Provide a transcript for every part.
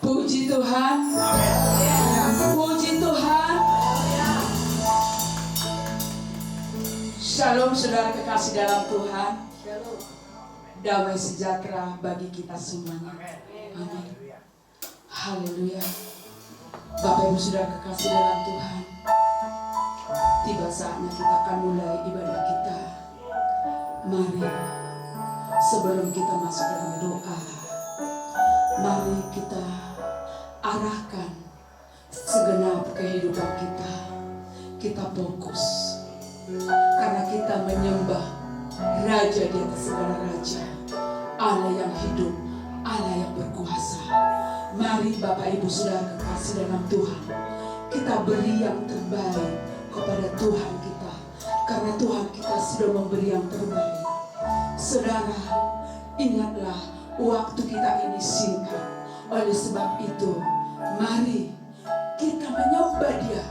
Puji Tuhan. Puji Tuhan. Shalom saudara kekasih dalam Tuhan. Damai sejahtera bagi kita semuanya. Amin. Haleluya. Bapak Ibu saudara kekasih dalam Tuhan, tiba saatnya kita akan mulai ibadah kita. Mari sebelum kita masuk dalam doa, mari kita arahkan segenap kehidupan kita. Kita fokus karena kita menyembah Raja di atas segala raja, Allah yang hidup, Allah yang berkuasa. Mari Bapak Ibu saudara kekasih dalam Tuhan, kita beri yang terbaik kepada Tuhan kita, karena Tuhan kita sudah memberi yang terbaik. Saudara, ingatlah waktu kita ini singkat. Oleh sebab itu, mari kita menyembah Dia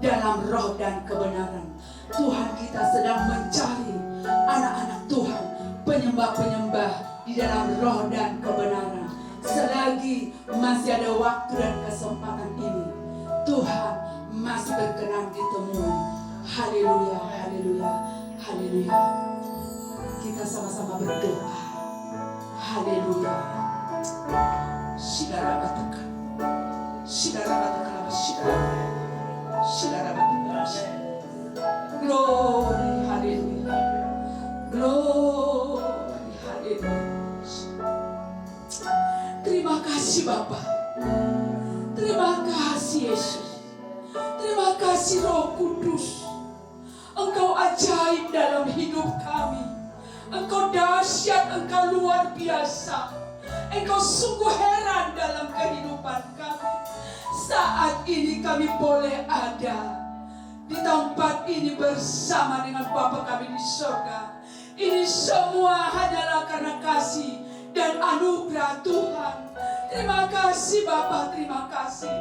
dalam roh dan kebenaran. Tuhan kita sedang mencari anak-anak Tuhan, penyembah-penyembah di dalam roh dan kebenaran. Selagi masih ada waktu dan kesempatan ini, Tuhan masih berkenan ditemui. Haleluya, haleluya, haleluya. Kita sama-sama berdoa. Haleluya. Shidara bataka. Shidara bataka. Shidara bataka. Glory, haleluya. Glory, haleluya. Terima kasih Bapa. Terima kasih Yesus. Terima kasih Roh Kudus. Engkau ajaib dalam hidup kami. Engkau dahsyat, Engkau luar biasa. Engkau sungguh heran dalam kehidupan kami. Saat ini kami boleh ada di tempat ini bersama dengan Bapa kami di surga. Ini semua hanyalah karena kasih dan anugerah Tuhan. Terima kasih Bapa, terima kasih.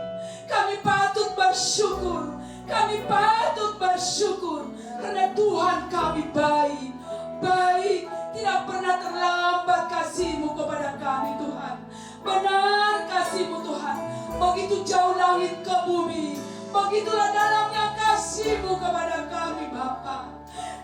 Kami patut bersyukur. Kami patut bersyukur karena Tuhan kami baik. Baik, tidak pernah terlambat kasih-Mu kepada kami Tuhan. Benar kasih-Mu Tuhan, begitu jauh langit ke bumi, begitulah dalamnya kasih-Mu kepada kami Bapa.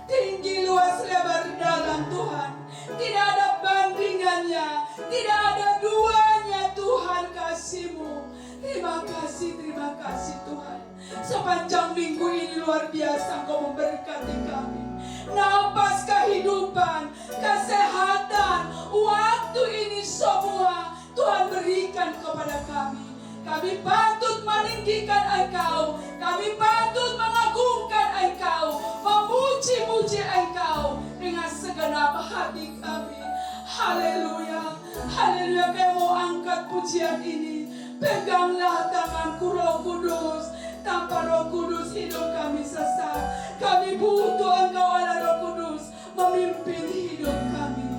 Tinggi luas lebar dalam Tuhan, tidak ada bandingannya, tidak ada duanya Tuhan kasih-Mu. Terima kasih Tuhan. Sepanjang minggu ini luar biasa Engkau memberkati kami. Napas kehidupan, kesehatan, waktu ini semua Tuhan berikan kepada kami. Kami patut meninggikan Engkau, kami patut mengagungkan Engkau, memuji-muji Engkau dengan segenap hati kami. Haleluya, haleluya. Kami mau angkat pujian ini. Peganglah tanganku Roh Kudus. Tanpa Roh Kudus hidup kami sesat. Kami butuh Engkau Allah Roh Kudus memimpin hidup kami.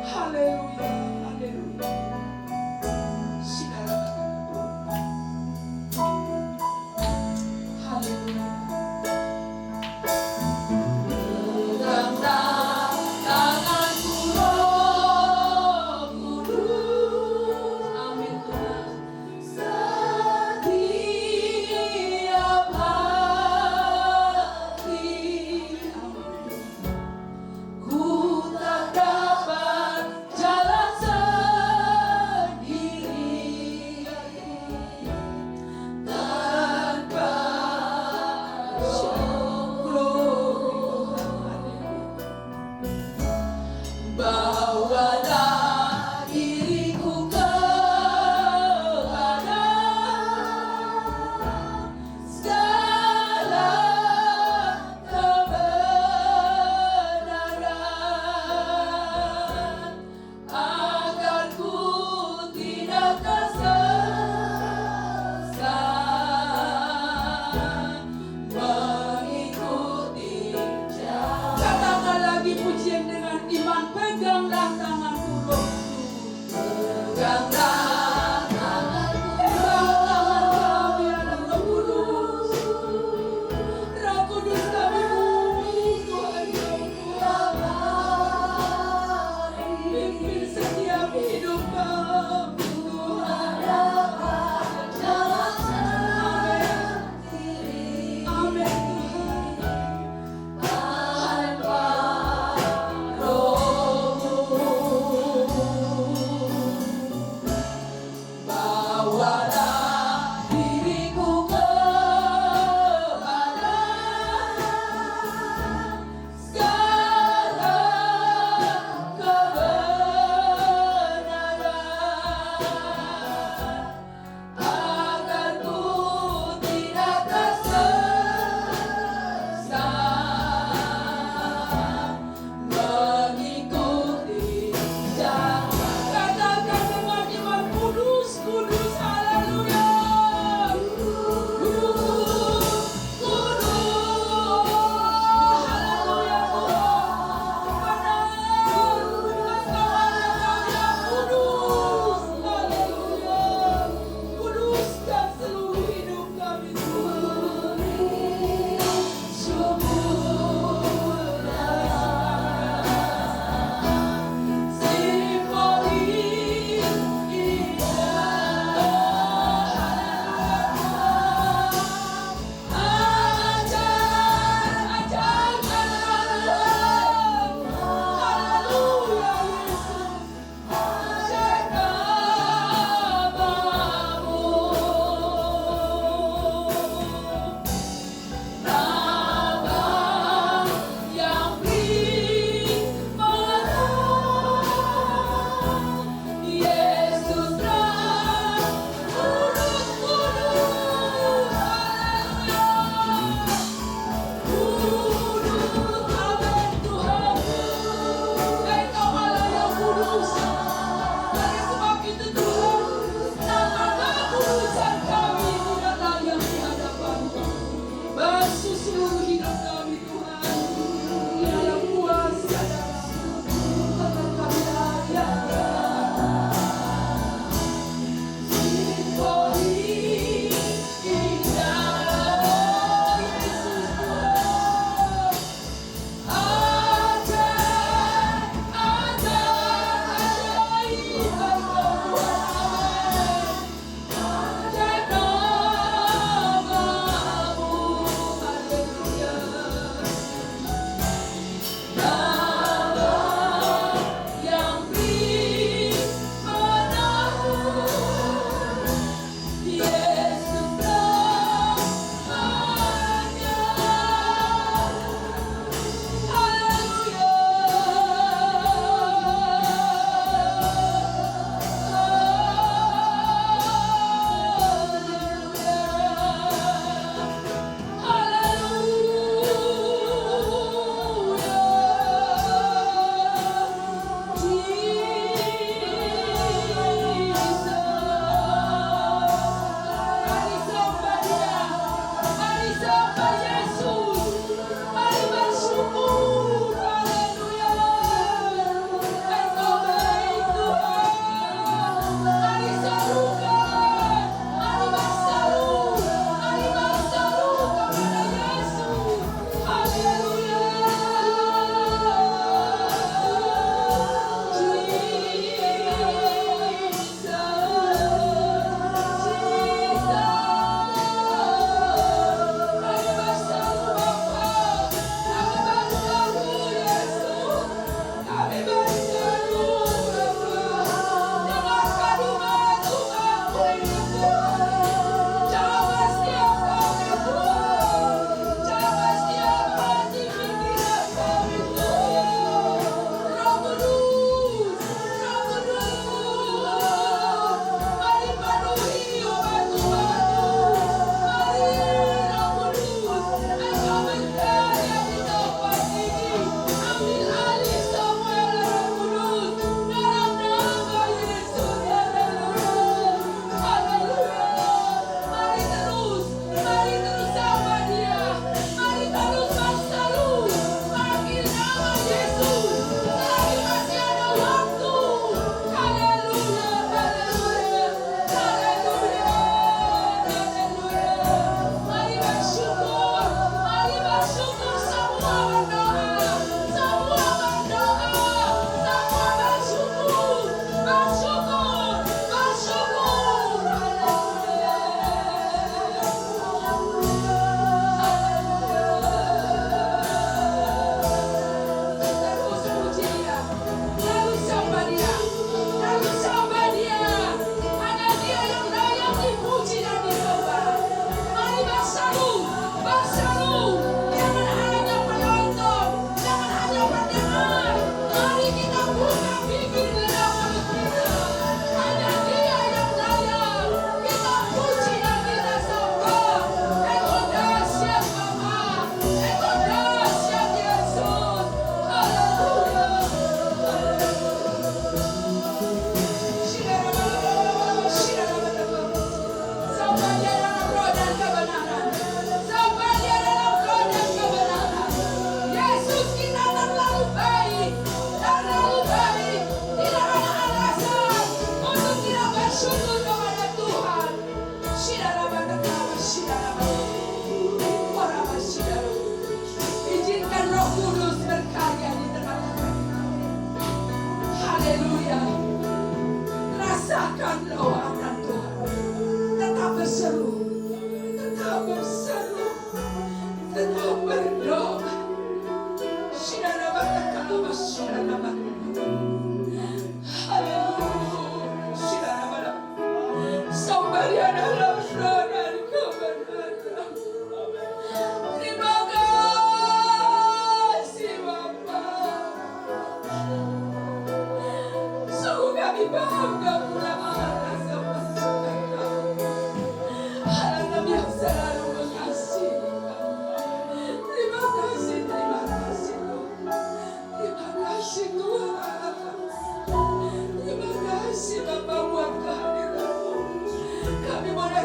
Haleluya, haleluya. Haleluya.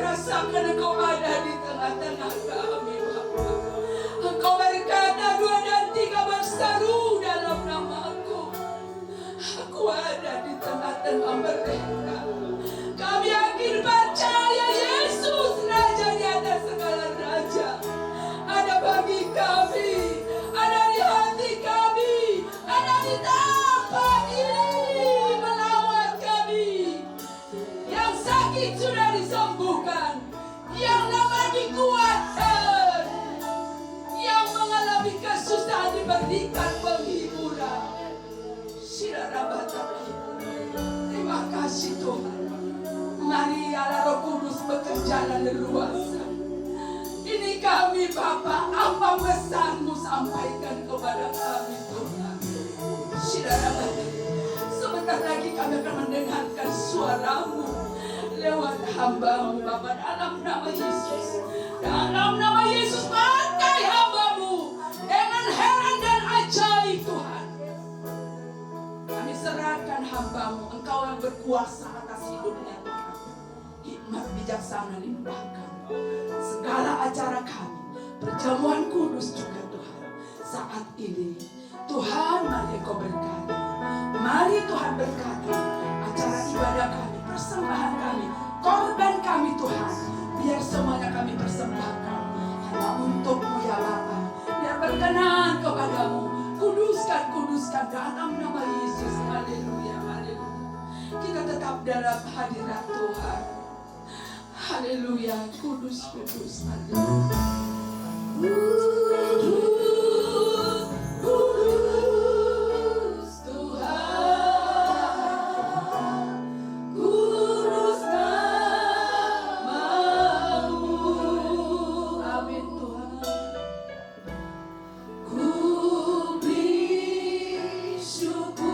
rasakan Engkau ada di tengah-tengah kami Bapa. Engkau berkata 2 dan 3 berseru dalam nama-Ku. Aku ada di tengah-tengah mereka. Kami yakin percaya Yesus Raja di atas segala raja. Ada bagi kami, ada di hati kami, ada di tempat ini melawat kami. Yang sakit sudah disembuhkan, yang lemah dikuatkan, yang mengalami kesusahan diberikan penghiburan. Terima kasih Tuhan. Mari Allah Roh Kudus bekerja dan leluasa. Ini kami Bapa, apa pesan-Mu sampaikan kepada kami Tuhan. Sebentar lagi kami akan mendengarkan suara-Mu lewat hamba-Mu Bapa, dalam nama Yesus. Dalam nama Yesus pakai hamba-Mu dengan heran dan ajaib Tuhan. Kami serahkan hamba-Mu, Engkau yang berkuasa atas hidupnya Tuhan. Hikmat bijaksana limpahkan segala acara kami, perjamuan kudus juga Tuhan. Saat ini Tuhan, mari Engkau berkati. Mari Tuhan berkati acara ibadah kami, persembahan kami, korban kami Tuhan. Biar semuanya kami persembahkan hanya untuk-Mu ya Bapa. Biar berkenan kepadamu. Kuduskan dalam nama Yesus. Haleluya, haleluya. Kita tetap dalam hadirat Tuhan. Haleluya, kudus, haleluya. Kudus Tuhan, kudus nama-Mu. Amin Tuhan. Ku beri syukur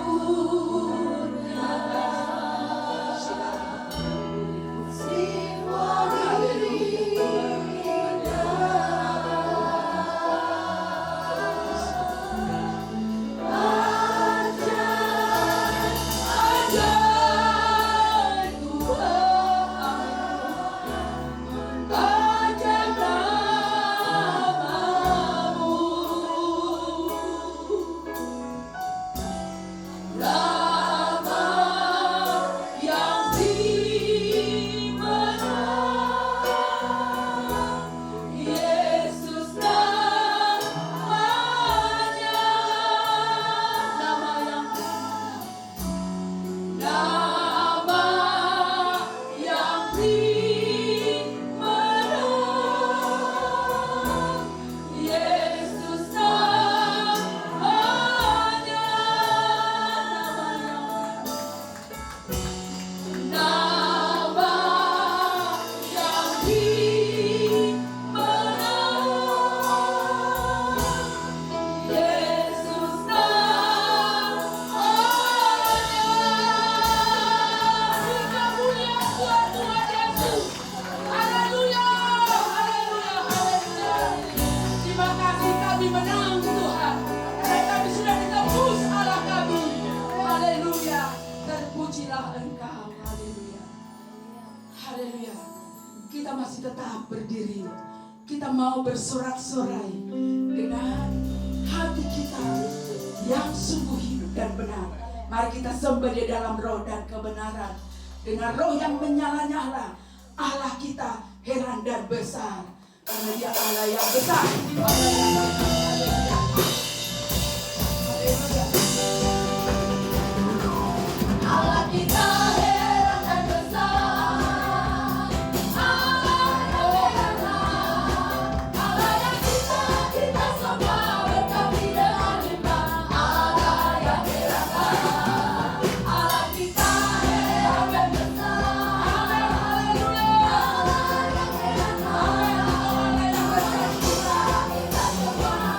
tetap berdiri. Kita mau bersorak-sorai dengan hati kita yang sungguh hidup dan benar. Mari kita sembah di dalam roh dan kebenaran. Dengan roh yang menyala-nyala, Allah kita heran dan besar. Karena Dia Allah yang besar. Allah yang besar. Haleluya. Allah kita heran dan besar. Allah yang heran. Allah yang kita semua berkati dengan limpah. Allah yang heran. Allah kita heran dan besar. Haleluya. Allah yang heran. Allah yang besar. Kita semua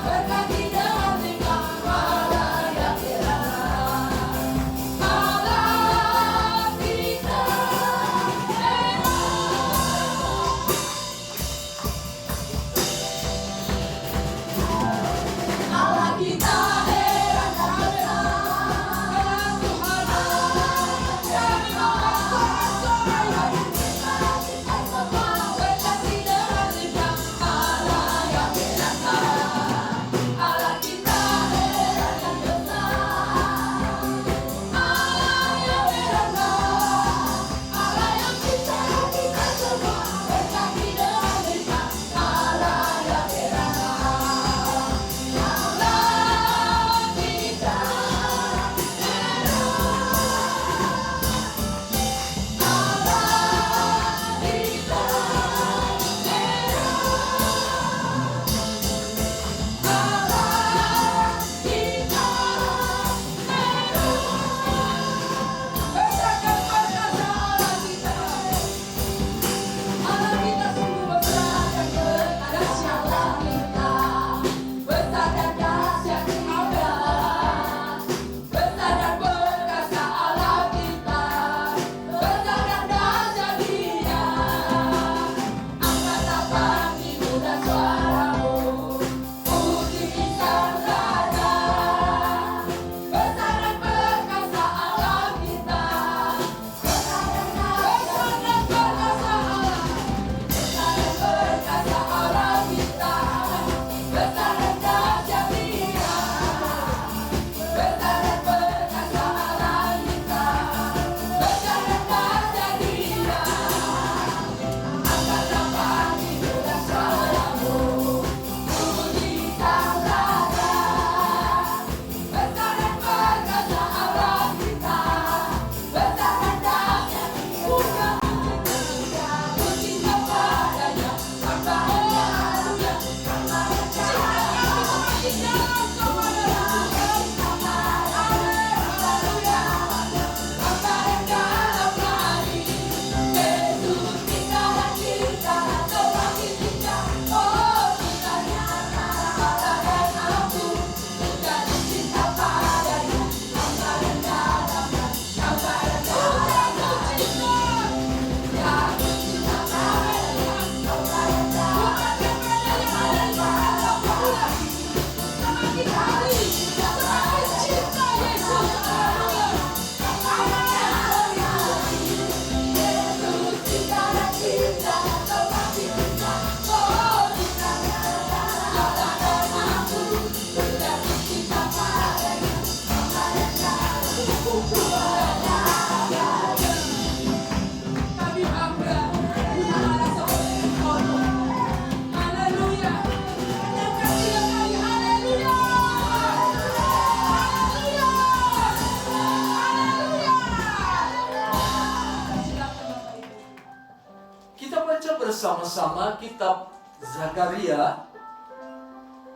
baca bersama-sama kitab Zakaria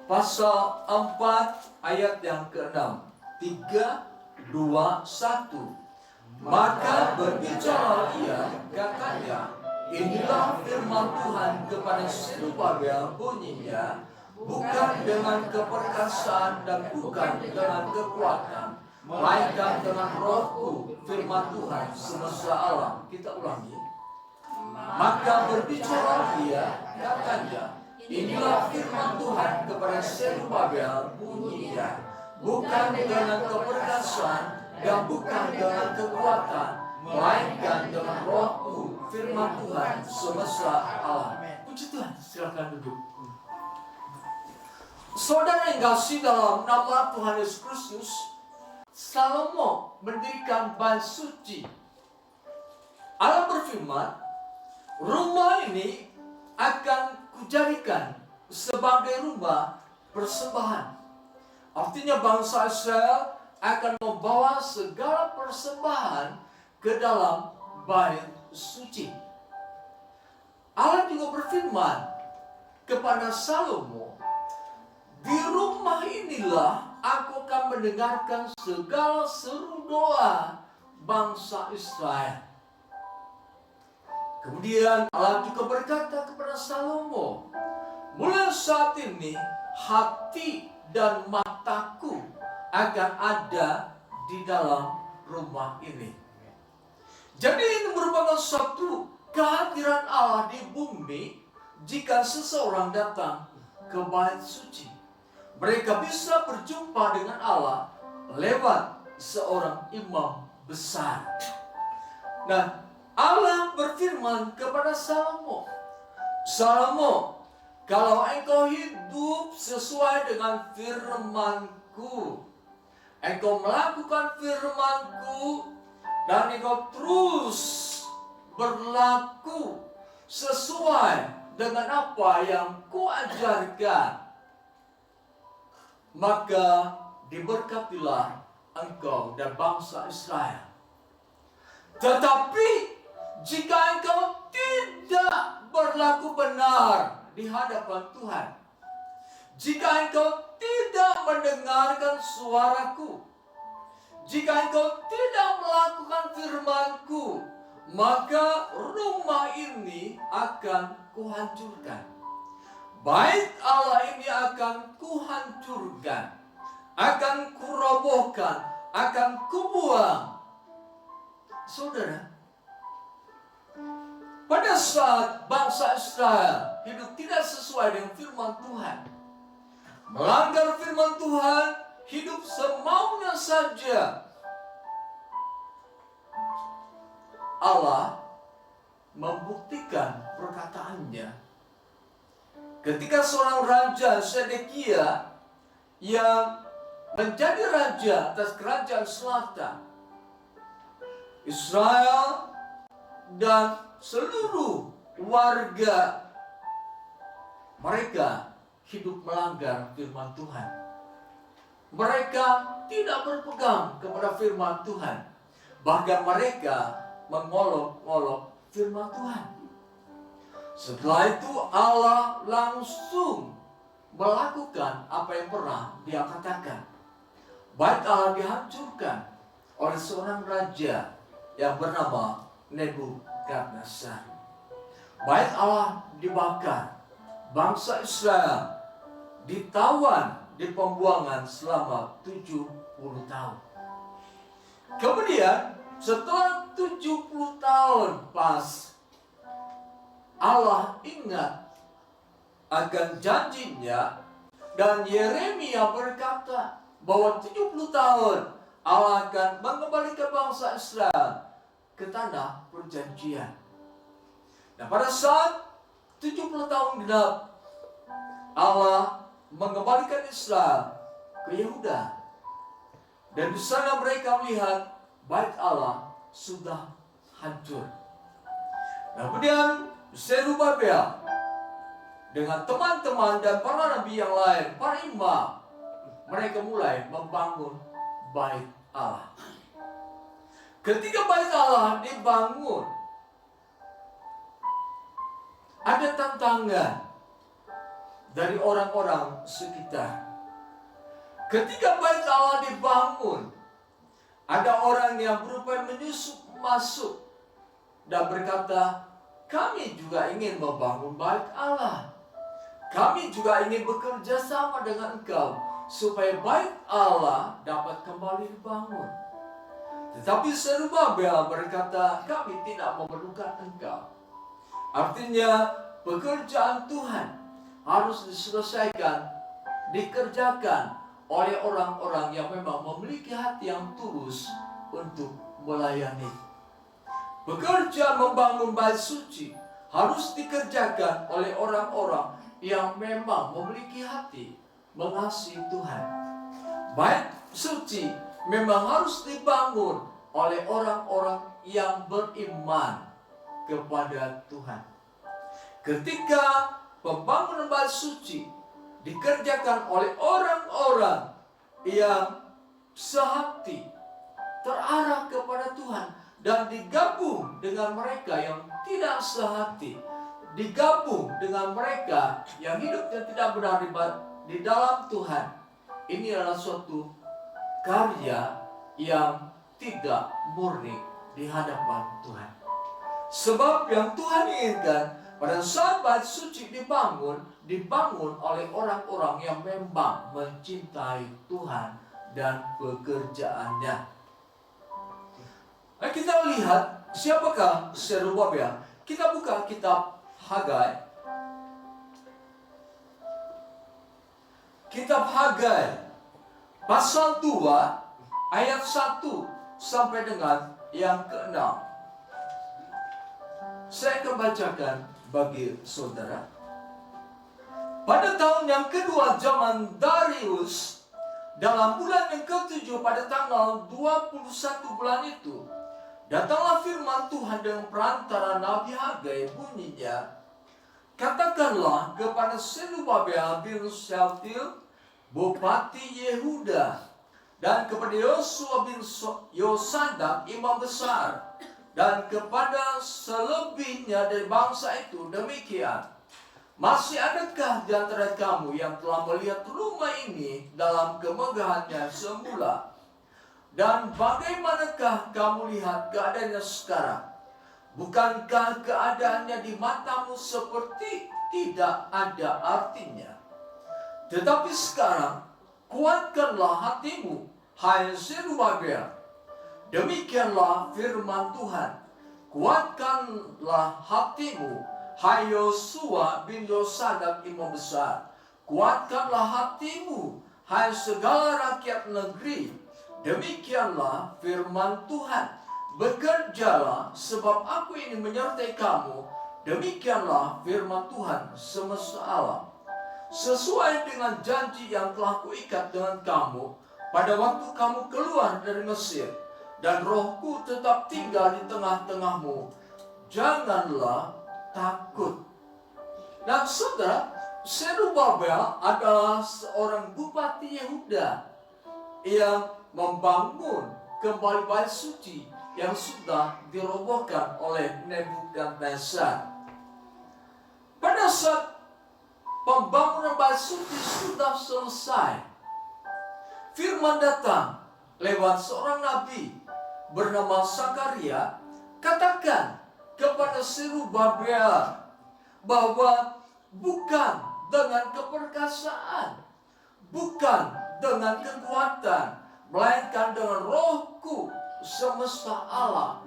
pasal 4 ayat yang ke-6. 3, 2, 1. Maka berbicara ia, katanya, inilah firman Tuhan kepada Zerubabel, bunyinya, bukan dengan keperkasaan dan bukan dengan kekuatan, melainkan dengan rohku, firman Tuhan semesta alam. Kita ulangi. Maka berbicara ia, katanya, inilah firman Tuhan kepada Zerubabel, bunyinya, bukan dengan keperkasaan dan bukan dengan kekuatan, melainkan dengan rohku, firman Tuhan semesta alam. Puji Tuhan, silakan duduk. Saudara yang kasih dalam nama Tuhan Yesus Kristus, Salomo mendirikan bait suci. Allah berfirman, rumah ini akan kujadikan sebagai rumah persembahan. Artinya bangsa Israel akan membawa segala persembahan ke dalam bait suci. Allah juga berfirman kepada Salomo, di rumah inilah aku akan mendengarkan segala seru doa bangsa Israel. Kemudian Allah juga berkata kepada Salomo, mulai saat ini hati dan mataku akan ada di dalam rumah ini. Jadi ini merupakan suatu kehadiran Allah di bumi jika seseorang datang ke bait suci. Mereka bisa berjumpa dengan Allah lewat seorang imam besar. Nah, Allah berfirman kepada Salomo, Salomo, kalau engkau hidup sesuai dengan firman-Ku, engkau melakukan firman-Ku, dan engkau terus berlaku sesuai dengan apa yang Kuajarkan, maka diberkatilah engkau dan bangsa Israel. Tetapi jika engkau tidak berlaku benar di hadapan Tuhan, jika engkau tidak mendengarkan suaraku, jika engkau tidak melakukan firman-Ku, maka rumah ini akan Kuhancurkan. Bait Allah ini akan Kuhancurkan, akan Kurobohkan, akan Kubuang. Saudara, pada saat bangsa Israel hidup tidak sesuai dengan firman Tuhan, melanggar firman Tuhan, hidup semaunya saja, Allah membuktikan perkataannya. Ketika seorang raja Sedekia yang menjadi raja atas kerajaan selatan Israel dan seluruh warga mereka hidup melanggar firman Tuhan. Mereka tidak berpegang kepada firman Tuhan. Bahkan mereka mengolok-olok firman Tuhan. Setelah itu Allah langsung melakukan apa yang pernah Dia katakan. Bait Allah dihancurkan oleh seorang raja yang bernama Nebukadnezar. Bait Allah dibakar. Bangsa Israel ditawan di pembuangan selama 70 tahun. Kemudian setelah 70 tahun pas, Allah ingat akan janjinya, dan Yeremia berkata bahwa 70 tahun Allah akan mengembalikan bangsa Israel ke tanah perjanjian. Nah, pada saat 70 tahun genap, Allah mengembalikan Israel ke Yehuda. Dan di sana mereka melihat bait Allah sudah hancur. Nah, kemudian Zerubabel dengan teman-teman dan para nabi yang lain, para imam, mereka mulai membangun bait Allah. Ketika bait Allah dibangun, ada tantangan dari orang-orang sekitar. Ketika bait Allah dibangun, ada orang yang berupaya menyusup masuk dan berkata, kami juga ingin membangun bait Allah. Kami juga ingin bekerja sama dengan engkau supaya bait Allah dapat kembali dibangun. Tetapi Zerubabel berkata, kami tidak memerlukan engkau. Artinya pekerjaan Tuhan harus diselesaikan, dikerjakan oleh orang-orang yang memang memiliki hati yang tulus untuk melayani. Pekerjaan membangun bait suci harus dikerjakan oleh orang-orang yang memang memiliki hati mengasihi Tuhan. Bait suci memang harus dibangun oleh orang-orang yang beriman kepada Tuhan. Ketika pembangunan bait suci dikerjakan oleh orang-orang yang sehati, terarah kepada Tuhan, dan digabung dengan mereka yang tidak sehati, digabung dengan mereka yang hidupnya tidak benar di dalam Tuhan, ini adalah suatu karya yang tidak murni di hadapan Tuhan. Sebab yang Tuhan inginkan pada saat bait suci dibangun oleh orang-orang yang memang mencintai Tuhan dan pekerjaannya. Nah, kita lihat siapakah Zerubabel. Kita buka kitab Hagai. Kitab Hagai pasal 2 ayat 1 sampai dengan yang ke-6. Saya akan bacakan bagi saudara. Pada tahun yang kedua zaman Darius, dalam bulan yang ke-7 pada tanggal 21 bulan itu, datanglah firman Tuhan dengan perantara Nabi Hagai, bunyinya, katakanlah kepada Zerubabel bin Shealtiel, Bupati Yehuda, dan kepada Yosua bin Yosadak, imam besar, dan kepada selebihnya dari bangsa itu demikian. Masih adakah di antara kamu yang telah melihat rumah ini dalam kemegahannya semula? Dan bagaimanakah kamu lihat keadaannya sekarang? Bukankah keadaannya di matamu seperti tidak ada artinya? Tetapi sekarang, kuatkanlah hatimu, hai Zerubabel. Demikianlah firman Tuhan. Kuatkanlah hatimu, hai Yosua bin Yosadak imam besar. Kuatkanlah hatimu, hai segala rakyat negeri. Demikianlah firman Tuhan. Bekerjalah, sebab aku ini menyertai kamu. Demikianlah firman Tuhan semesta alam. Sesuai dengan janji yang telah kuikat dengan kamu pada waktu kamu keluar dari Mesir, dan rohku tetap tinggal di tengah-tengahmu. Janganlah takut. Nah saudara, Zerubabel adalah seorang bupati Yehuda yang membangun kembali bait suci yang sudah dirobohkan oleh Nebukadnezar. Pada saat pembangunan bait suci sudah selesai, firman datang lewat seorang nabi bernama Zakaria, katakan kepada Zerubabel bahwa bukan dengan keperkasaan, bukan dengan kekuatan, melainkan dengan rohku semesta alam.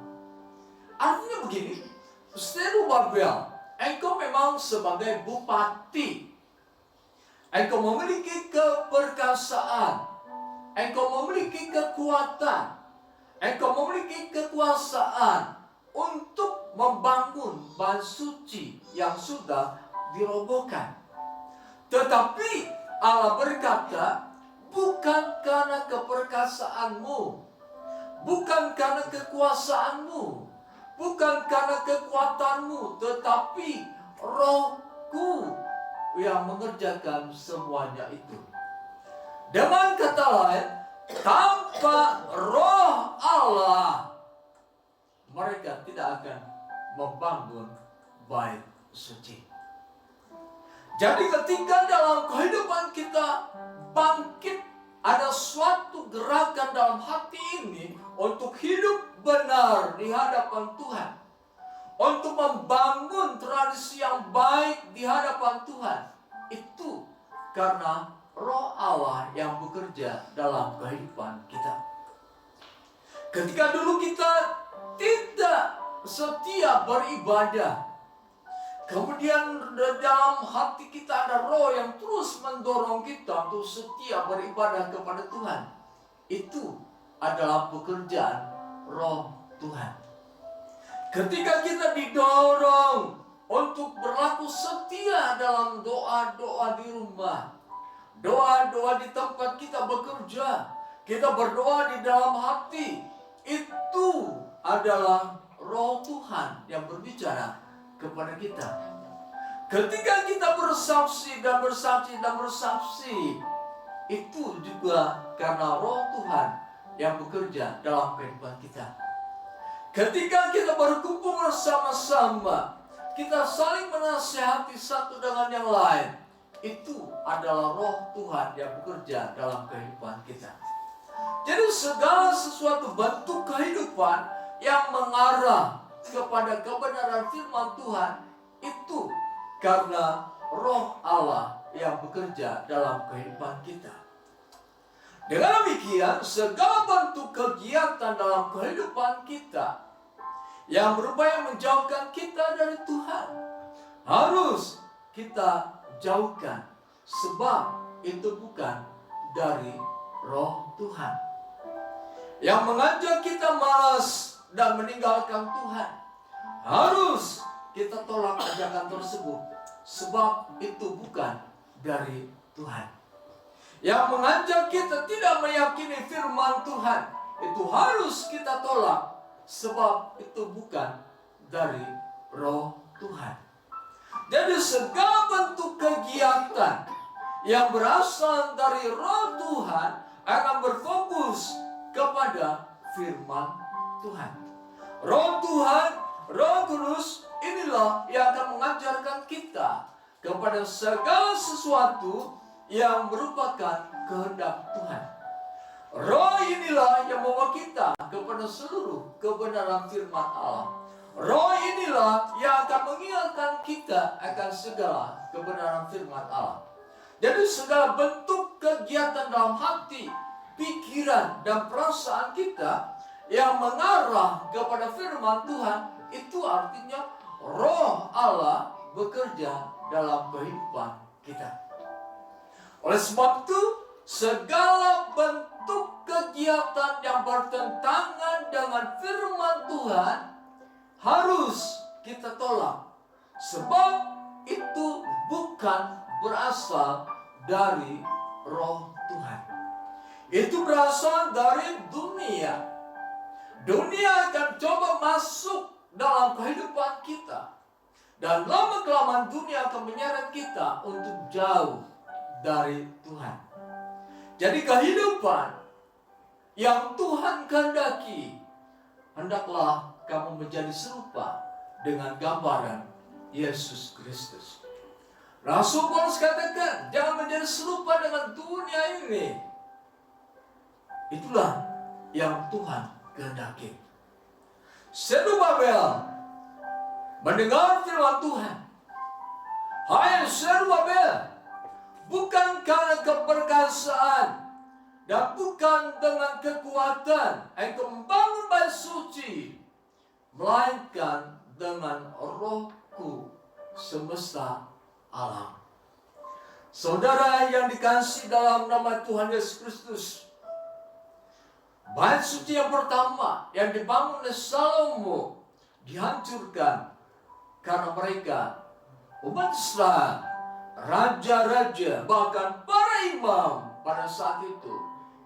Artinya begini, Zerubabel, engkau memang sebagai bupati, engkau memiliki keperkasaan, engkau memiliki kekuatan, engkau memiliki kekuasaan untuk membangun bait suci yang sudah dirobohkan. Tetapi Allah berkata, bukan karena keperkasaanmu, bukan karena kekuasaanmu, bukan karena kekuatanmu, tetapi rohku yang mengerjakan semuanya itu. Dengan kata lain, tanpa roh Allah, mereka tidak akan membangun bait suci. Jadi ketika dalam kehidupan kita bangkit, ada suatu gerakan dalam hati ini untuk hidup benar di hadapan Tuhan, untuk membangun tradisi yang baik di hadapan Tuhan. Itu karena Roh Allah yang bekerja dalam kehidupan kita. Ketika dulu kita tidak setia beribadah, kemudian dalam hati kita ada roh yang terus mendorong kita untuk setia beribadah kepada Tuhan. Itu adalah pekerjaan Roh Tuhan. Ketika kita didorong untuk berlaku setia dalam doa-doa di rumah, doa-doa di tempat kita bekerja, kita berdoa di dalam hati, itu adalah Roh Tuhan yang berbicara kepada kita. Ketika kita bersaksi dan bersaksi dan bersaksi, itu juga karena Roh Tuhan yang bekerja dalam kehidupan kita. Ketika kita berkumpul bersama-sama, kita saling menasihati satu dengan yang lain, itu adalah Roh Tuhan yang bekerja dalam kehidupan kita. Jadi segala sesuatu bentuk kehidupan yang mengarah kepada kebenaran firman Tuhan itu karena Roh Allah yang bekerja dalam kehidupan kita. Dengan demikian, segala bentuk kegiatan dalam kehidupan kita yang berupaya menjauhkan kita dari Tuhan harus kita jauhkan, sebab itu bukan dari Roh Tuhan. Yang mengajak kita malas dan meninggalkan Tuhan, harus kita tolak ajakan tersebut, sebab itu bukan dari Tuhan. Yang mengajak kita tidak meyakini firman Tuhan, itu harus kita tolak, sebab itu bukan dari Roh Tuhan. Jadi segala bentuk kegiatan yang berasal dari Roh Tuhan akan berfokus kepada firman Tuhan. Roh Tuhan, Roh Kudus, inilah yang akan mengajarkan kita kepada segala sesuatu yang merupakan kehendak Tuhan. Roh inilah yang membawa kita kepada seluruh kebenaran firman Allah. Roh inilah yang akan mengingatkan kita akan segala kebenaran firman Allah. Jadi segala bentuk kegiatan dalam hati, pikiran, dan perasaan kita yang mengarah kepada firman Tuhan, itu artinya Roh Allah bekerja dalam kehidupan kita. Oleh sebab itu, segala bentuk kegiatan yang bertentangan dengan firman Tuhan harus kita tolak, sebab itu bukan berasal dari Roh Tuhan. Itu berasal dari dunia. Dunia akan coba masuk dalam kehidupan kita, dan lama-kelamaan dunia akan menyeret kita untuk jauh dari Tuhan. Jadi kehidupan yang Tuhan kehendaki, hendaklah kamu menjadi serupa dengan gambaran Yesus Kristus. Rasul Paulus katakan, jangan menjadi serupa dengan dunia ini. Itulah yang Tuhan kehendaki. Zerubabel mendengar firman Tuhan. Hai Zerubabel, bukan karena keperkasaan dan bukan dengan kekuatan engkau membangun bait suci, melainkan dengan Rohku semesta alam. Saudara yang dikasihi dalam nama Tuhan Yesus Kristus, bait suci yang pertama yang dibangun oleh Salomo dihancurkan karena mereka umat Israel, raja-raja, bahkan para imam pada saat itu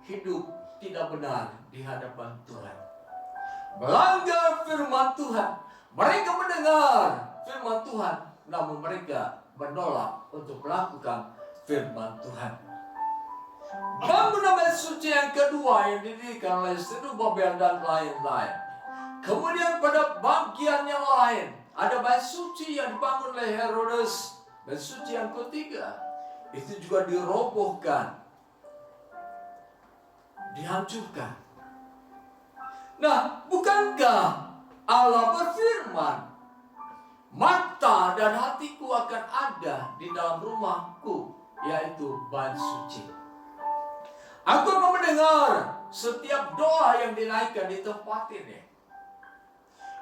hidup tidak benar di hadapan Tuhan, melanggar firman Tuhan. Mereka mendengar firman Tuhan, namun mereka menolak untuk melakukan firman Tuhan. Bangunan bait suci yang kedua yang didirikan oleh Zerubabel dan lain-lain. Kemudian pada bagian yang lain, ada bait suci yang dibangun oleh Herodes. Bait suci yang ketiga itu juga dirobohkan, dihancurkan. Nah, bukankah Allah berfirman, mata dan hatiku akan ada di dalam rumahku, yaitu bait suci. Aku akan mendengar setiap doa yang dinaikkan di tempat ini.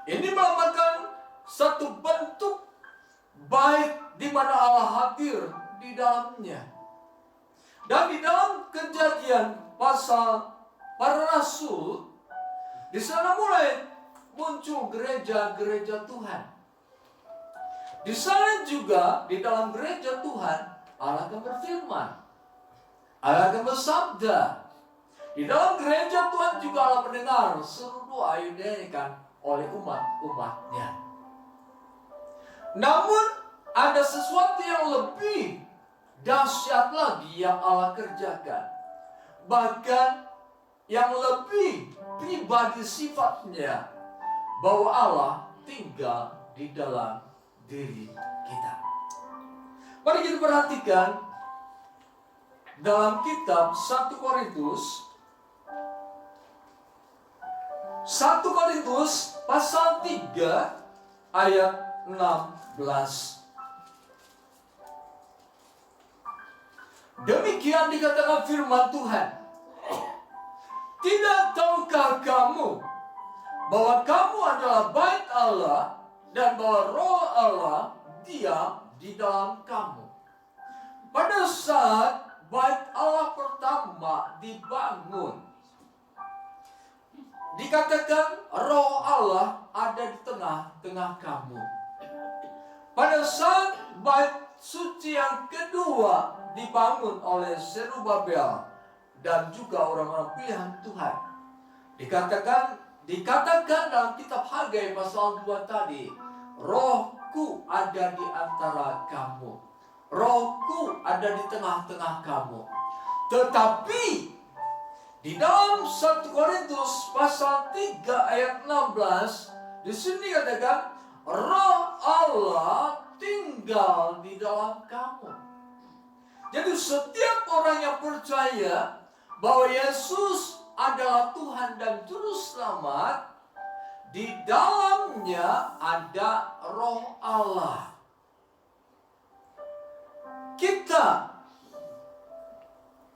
Ini melambangkan satu bentuk bait di mana Allah hadir di dalamnya. Dan di dalam Kejadian pasal para rasul, di sana mulai muncul gereja-gereja Tuhan. Di sana juga di dalam gereja Tuhan Allah akan berfirman, Allah akan bersabda. Di dalam gereja Tuhan juga Allah mendengar seluruh doa yang dinyanyikan oleh umat-umatnya. Namun ada sesuatu yang lebih dahsyat lagi yang Allah kerjakan. Bahkan yang lebih pribadi sifatnya, bahwa Allah tinggal di dalam diri kita. Mari kita perhatikan dalam kitab 1 Korintus pasal 3 ayat 16. Demikian dikatakan firman Tuhan. Tidak tahukah kamu bahwa kamu adalah bait Allah dan bahwa Roh Allah diam di dalam kamu? Pada saat bait Allah pertama dibangun, dikatakan Roh Allah ada di tengah-tengah kamu. Pada saat bait suci yang kedua dibangun oleh Zerubabel dan juga orang-orang pilihan Tuhan, dikatakan dalam kitab Hagai pasal 2 tadi, Rohku ada di antara kamu, Rohku ada di tengah-tengah kamu. Tetapi di dalam 1 Korintus pasal 3 ayat 16, di sini katakan Roh Allah tinggal di dalam kamu. Jadi setiap orang yang percaya bahwa Yesus adalah Tuhan dan Juru Selamat, di dalamnya ada Roh Allah. Kita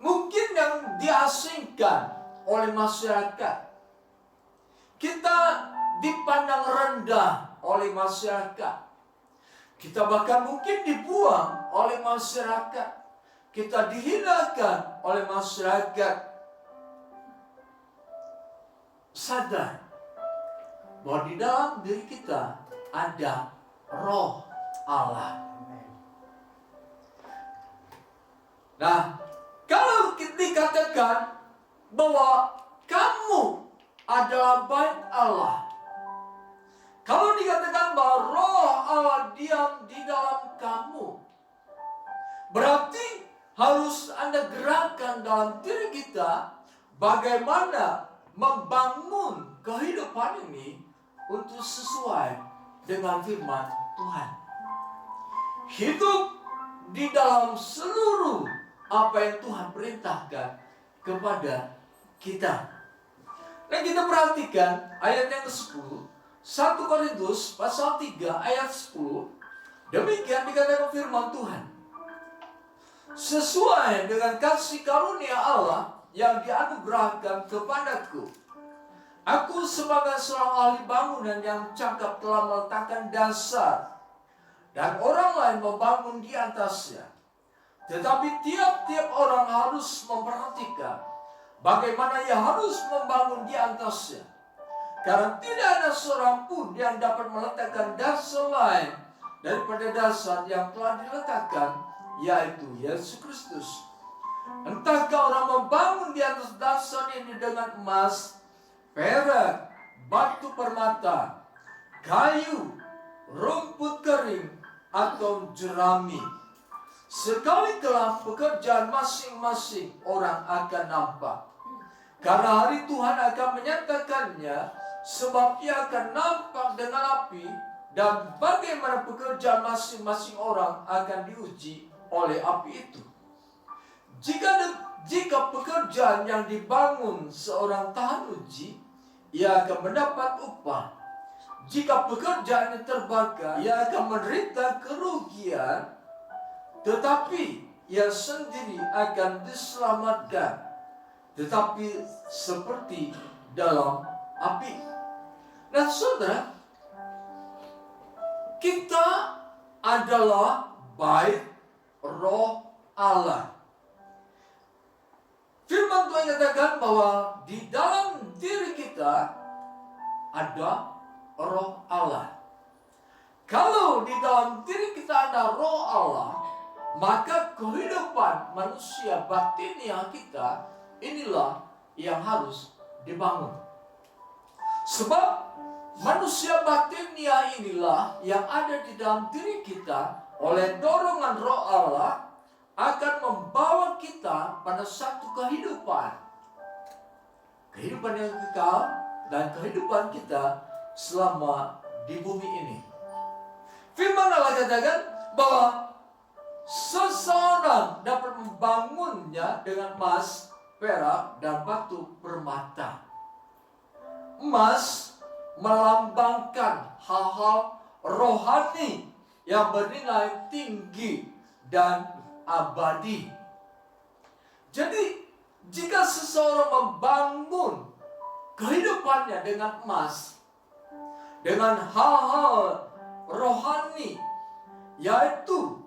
mungkin yang diasingkan oleh masyarakat, kita dipandang rendah oleh masyarakat, kita bahkan mungkin dibuang oleh masyarakat, kita dihinakan oleh masyarakat. Sadar bahwa di dalam diri kita ada Roh Allah. Nah, kalau dikatakan bahwa kamu adalah bait Allah, kalau dikatakan bahwa Roh Allah diam di dalam kamu, berarti harus ada gerakan dalam diri kita bagaimana membangun kehidupan ini untuk sesuai dengan firman Tuhan. Hidup di dalam seluruh apa yang Tuhan perintahkan kepada kita. Dan kita perhatikan ayat yang ke-10, 1 Korintus pasal 3 ayat 10. Demikian dikatakan firman Tuhan. Sesuai dengan kasih karunia Allah yang dianugerahkan kepadaku, aku sebagai seorang ahli bangunan yang cakap telah meletakkan dasar, dan orang lain membangun di atasnya. Tetapi tiap-tiap orang harus memperhatikan bagaimana ia harus membangun di atasnya. Karena tidak ada seorang pun yang dapat meletakkan dasar lain daripada dasar yang telah diletakkan, yaitu Yesus Kristus. Entahkah orang membangun di atas dasar ini dengan emas, perak, batu permata, kayu, rumput kering, atau jerami. Sekali kelak pekerjaan masing-masing orang akan nampak. Karena hari Tuhan akan menyatakannya, sebab ia akan nampak dengan api, Dan bagaimana pekerjaan masing-masing orang akan diuji oleh api itu. Jika pekerjaan yang dibangun seorang tahan uji, ia akan mendapat upah. Jika pekerjaannya terbakar, ia akan menderita kerugian, tetapi ia sendiri akan diselamatkan, tetapi seperti dalam api. Nah saudara, kita adalah bait roh Allah. Firman Tuhan katakan bahwa di dalam diri kita ada roh Allah. Kalau di dalam diri kita ada roh Allah, maka kehidupan manusia batinia kita inilah yang harus dibangun. Sebab manusia batinia inilah yang ada di dalam diri kita oleh dorongan roh Allah akan membawa kita pada satu kehidupan. Kehidupan yang kekal dan kehidupan kita selama di bumi ini. Firman Allah katakan bahwa seseorang dapat membangunnya dengan emas, perak, dan batu permata. Emas melambangkan hal-hal rohani yang bernilai tinggi dan abadi. Jadi, jika seseorang membangun kehidupannya dengan emas, dengan hal-hal rohani, yaitu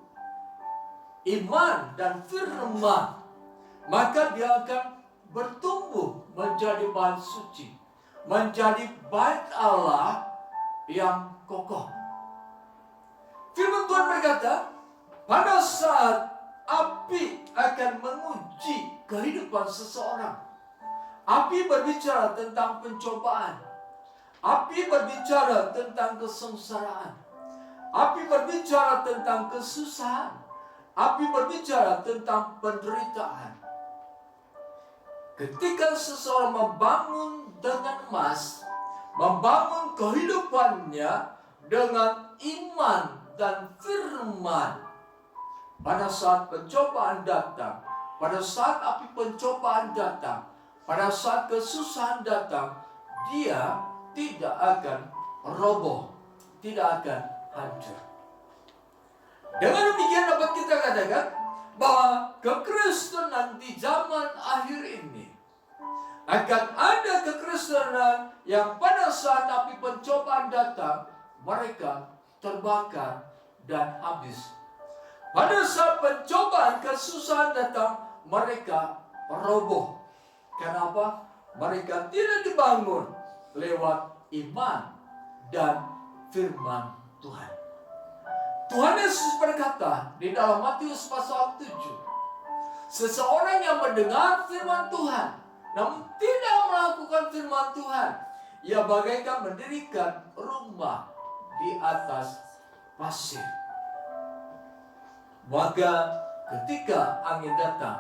iman dan firman, maka dia akan bertumbuh menjadi bait suci, menjadi bait Allah yang kokoh. Firman Tuhan berkata, pada saat api akan menguji kehidupan seseorang, api berbicara tentang pencobaan, api berbicara tentang kesengsaraan, api berbicara tentang kesusahan, api berbicara tentang penderitaan. Ketika seseorang membangun dengan emas, membangun kehidupannya dengan iman dan firman, pada saat pencobaan datang, pada saat api pencobaan datang, pada saat kesusahan datang, dia tidak akan roboh, tidak akan hancur. Dengan demikian dapat kita katakan bahwa kekristenan di zaman akhir ini akan ada kekristenan yang pada saat api pencobaan datang, mereka terbakar dan habis. Pada saat pencobaan kesusahan datang, mereka roboh. Kenapa? Mereka tidak dibangun lewat iman dan firman Tuhan. Tuhan Yesus berkata di dalam Matius pasal 7, seseorang yang mendengar firman Tuhan namun tidak melakukan firman Tuhan, ia bagaikan mendirikan rumah di atas pasir. Maka ketika angin datang,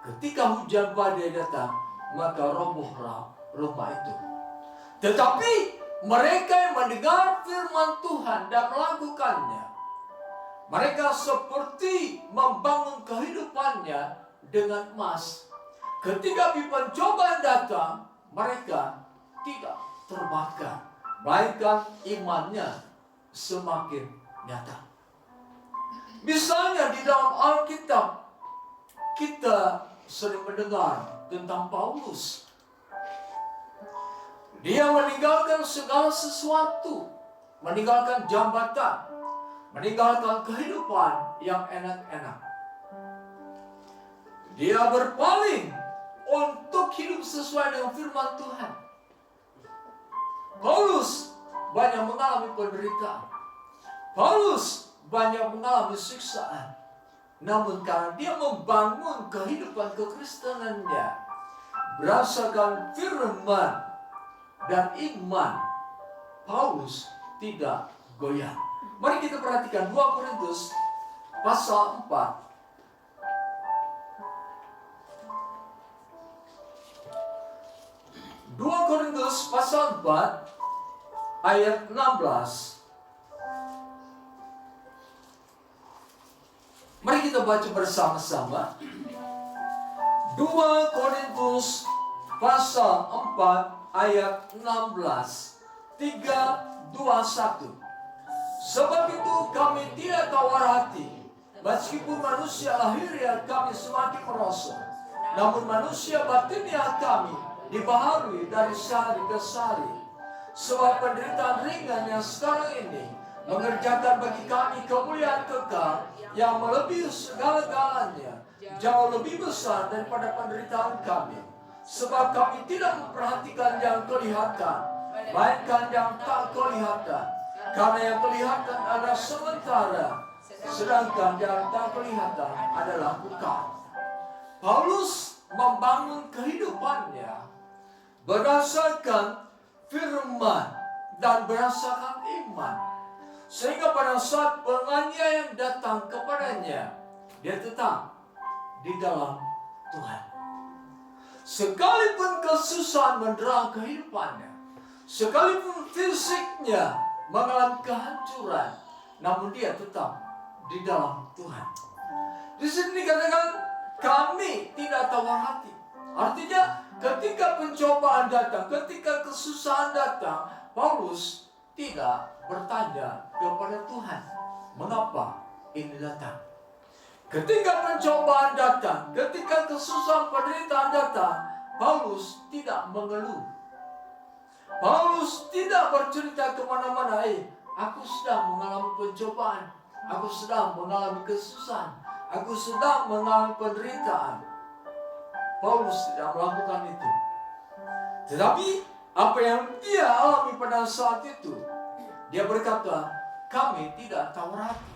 ketika hujan badai datang, maka robohlah rumah itu. Tetapi mereka yang mendengar firman Tuhan dan melakukannya, mereka seperti membangun kehidupannya dengan emas. Ketika api pencobaan datang, mereka tidak terbakar, melainkan imannya semakin nyata. Misalnya di dalam Alkitab, kita sering mendengar tentang Paulus. Dia meninggalkan segala sesuatu, meninggalkan jabatan, meninggalkan kehidupan yang enak-enak. Dia berpaling untuk hidup sesuai dengan firman Tuhan. Paulus banyak mengalami penderitaan. Paulus banyak mengalami siksaan. Namun karena dia membangun kehidupan kekristenannya berdasarkan firman dan iman, Paulus tidak goyah. Mari kita perhatikan 2 Korintus pasal 4. 2 Korintus pasal 4 ayat 16. Mari kita baca bersama-sama 2 Korintus pasal 4 ayat 16. 3, 2, 1. Sebab itu kami tidak tawar hati, meskipun manusia lahiriah kami semakin merosot, namun manusia batiniah kami dibaharui dari sehari ke sehari. Sebab penderitaan ringan yang sekarang ini mengerjakan bagi kami kemuliaan kekal yang melebihi segala-galanya, jauh lebih besar daripada penderitaan kami. Sebab kami tidak memperhatikan yang kelihatan, melainkan yang tak kelihatan. Karena yang kelihatan adalah sementara, sedangkan yang tak kelihatan adalah kekal. Paulus membangun kehidupannya berdasarkan firman dan berdasarkan iman. Sehingga pada saat penganiayaan datang kepadanya, dia tetap di dalam Tuhan. Sekalipun kesusahan menerang kehidupannya, sekalipun fisiknya mengalami kehancuran, namun dia tetap di dalam Tuhan. Di sini dikatakan kami tidak tawar hati. Artinya ketika pencobaan datang, ketika kesusahan datang, Paulus tidak bertanya kepada Tuhan, mengapa ini datang? Ketika pencobaan datang, ketika kesusahan penderitaan datang, Paulus tidak mengeluh. Paulus tidak bercerita kemana-mana, aku sedang mengalami pencobaan, aku sedang mengalami kesusahan, aku sedang mengalami penderitaan. Paulus tidak melakukan itu. Tetapi apa yang dia alami pada saat itu, dia berkata, kami tidak tawar hati.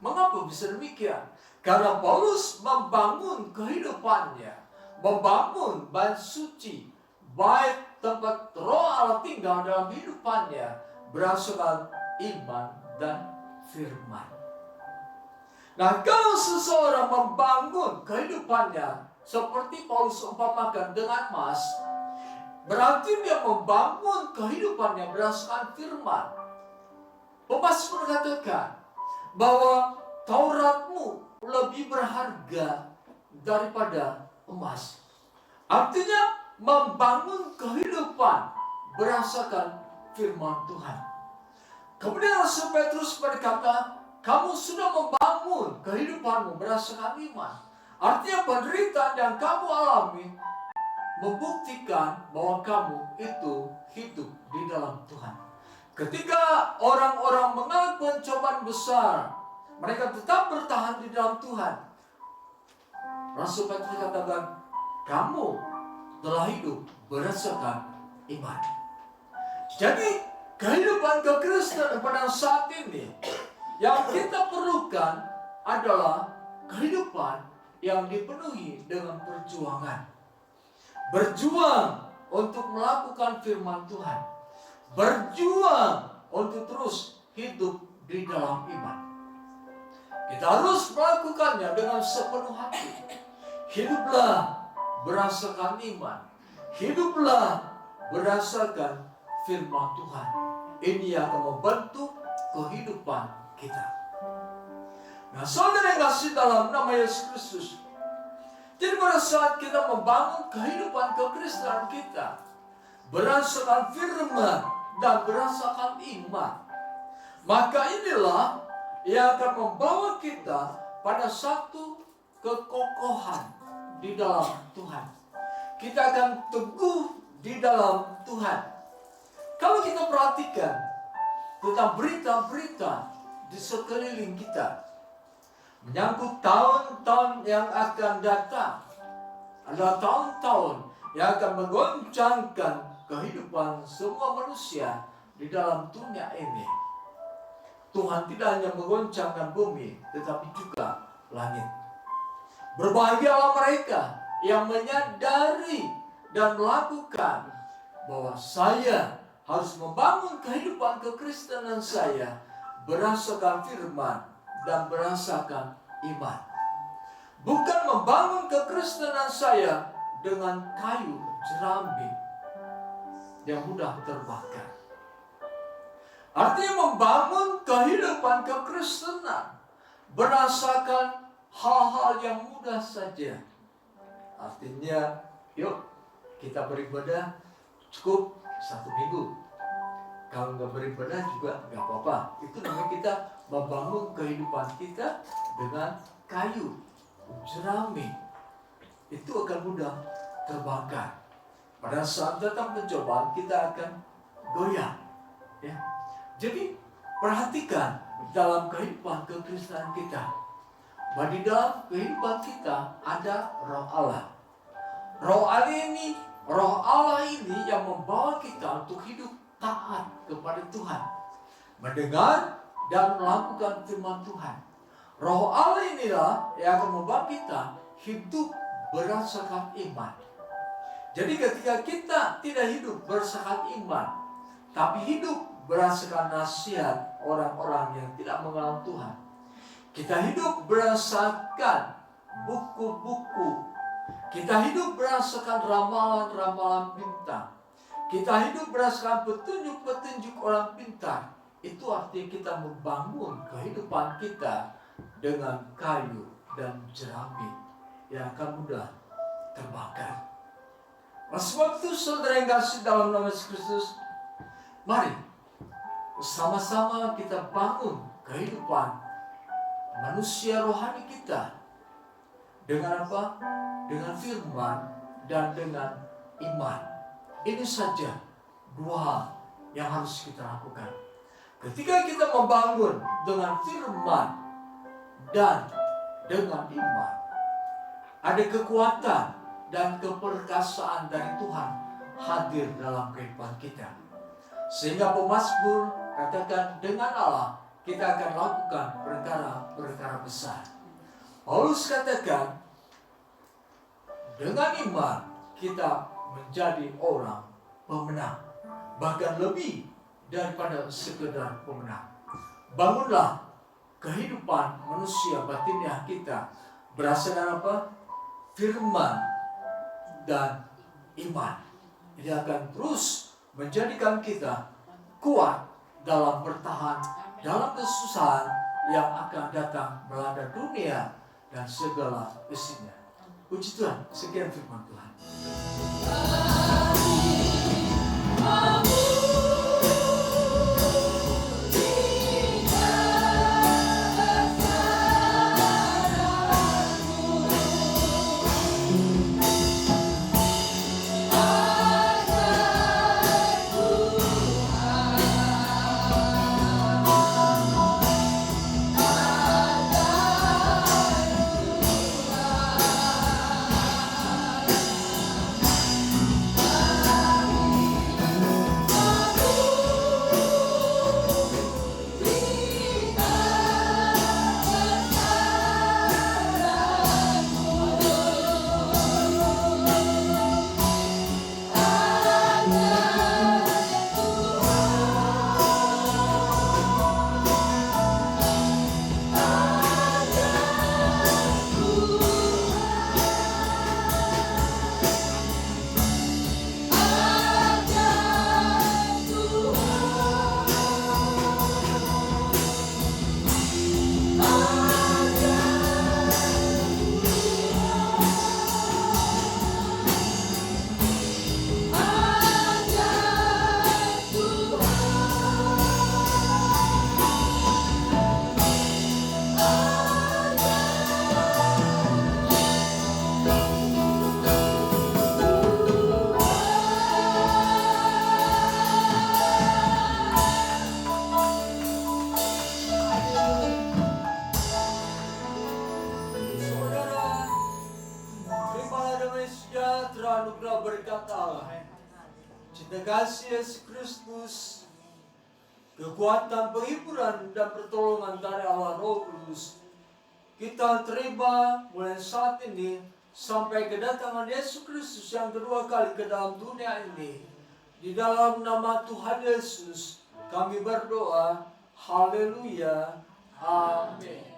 Mengapa bisa demikian? Karena Paulus membangun kehidupannya, membangun bait suci, bait tempat Roh Allah tinggal dalam hidupannya, berdasarkan iman dan firman. Nah, kalau seseorang membangun kehidupannya seperti Paulus umpamakan dengan emas, berarti dia membangun kehidupannya berdasarkan firman. Pemasmur mengatakan bahwa Tauratmu lebih berharga daripada emas. Artinya membangun kehidupan berdasarkan firman Tuhan. Kemudian Rasul Petrus berkata, kamu sudah membangun kehidupanmu berdasarkan iman. Artinya penderitaan yang kamu alami membuktikan bahwa kamu itu hidup di dalam Tuhan. Ketika orang-orang mengalami pencobaan besar, mereka tetap bertahan di dalam Tuhan. Rasul Petrus katakan, kamu telah hidup berdasarkan iman. Jadi kehidupan kekristenan pada saat ini yang kita perlukan adalah kehidupan yang dipenuhi dengan perjuangan. Berjuang untuk melakukan firman Tuhan. Berjuang untuk terus hidup di dalam iman. Kita harus melakukannya dengan sepenuh hati. Hiduplah berdasarkan iman. Hiduplah berdasarkan firman Tuhan. Ini yang akan membentuk kehidupan kita. Nah, saudara yang kasih dalam nama Yesus Kristus, jadi pada saat kita membangun kehidupan kekristenan kita berdasarkan firman dan berdasarkan iman, maka inilah yang akan membawa kita pada satu kekokohan di dalam Tuhan. Kita akan teguh di dalam Tuhan. Kalau kita perhatikan tentang berita-berita di sekeliling kita menyangkut tahun-tahun yang akan datang, adalah tahun-tahun yang akan menggoncangkan kehidupan semua manusia di dalam dunia ini. Tuhan tidak hanya menggoncangkan bumi, tetapi juga langit. Berbahagialah mereka yang menyadari dan melakukan bahwa saya harus membangun kehidupan kekristenan saya berdasarkan firman dan berdasarkan iman. Bukan membangun kekristenan saya dengan kayu jerami yang mudah terbakar. Artinya membangun kehidupan kekristenan berdasarkan hal-hal yang mudah saja. Artinya, yuk kita beribadah cukup 1 minggu. Kalau nggak beribadah juga nggak apa-apa. Itu namanya kita membangun kehidupan kita dengan kayu, jerami. Itu akan mudah terbakar. Pada saat datang pencobaan kita akan goyah. Ya. Jadi perhatikan dalam kehidupan kekristenan kita. Bahwa di dalam kehidupan kita ada Roh Allah. Roh Allah ini yang membawa kita untuk hidup taat kepada Tuhan, mendengar dan melakukan firman Tuhan. Roh Allah inilah yang akan membawa kita hidup berdasarkan iman. Jadi ketika kita tidak hidup berdasarkan iman, tapi hidup berdasarkan nasihat orang-orang yang tidak mengenal Tuhan, kita hidup berdasarkan buku-buku, kita hidup berdasarkan ramalan-ramalan bintang, kita hidup berdasarkan petunjuk-petunjuk orang pintar. Itu artinya kita membangun kehidupan kita dengan kayu dan jerami yang akan mudah terbakar. Sebab itu saudara yang kasih dalam nama Yesus Kristus, mari bersama-sama kita bangun kehidupan manusia rohani kita. Dengan apa? Dengan firman dan dengan iman. Ini saja 2 hal yang harus kita lakukan. Ketika kita membangun dengan firman dan dengan iman, ada kekuatan dan keperkasaan dari Tuhan hadir dalam kehidupan kita. Sehingga pemazmur katakan, dengan Allah kita akan lakukan perkara-perkara besar. Paulus katakan, dengan iman kita menjadi orang pemenang, bahkan lebih daripada sekedar pemenang. Bangunlah kehidupan manusia batinnya kita berdasarkan apa? Firman dan iman. Ini akan terus menjadikan kita kuat dalam bertahan dalam kesusahan yang akan datang melanda dunia dan segala isinya. Puji Tuhan, sekian firman Tuhan. Anugerah berkat Allah, cinta kasih Yesus Kristus, kekuatan penghiburan dan pertolongan dari Allah Roh Kudus kita terima mulai saat ini sampai kedatangan Yesus Kristus yang kedua kali ke dalam dunia ini. Di dalam nama Tuhan Yesus kami berdoa. Haleluya. Amin.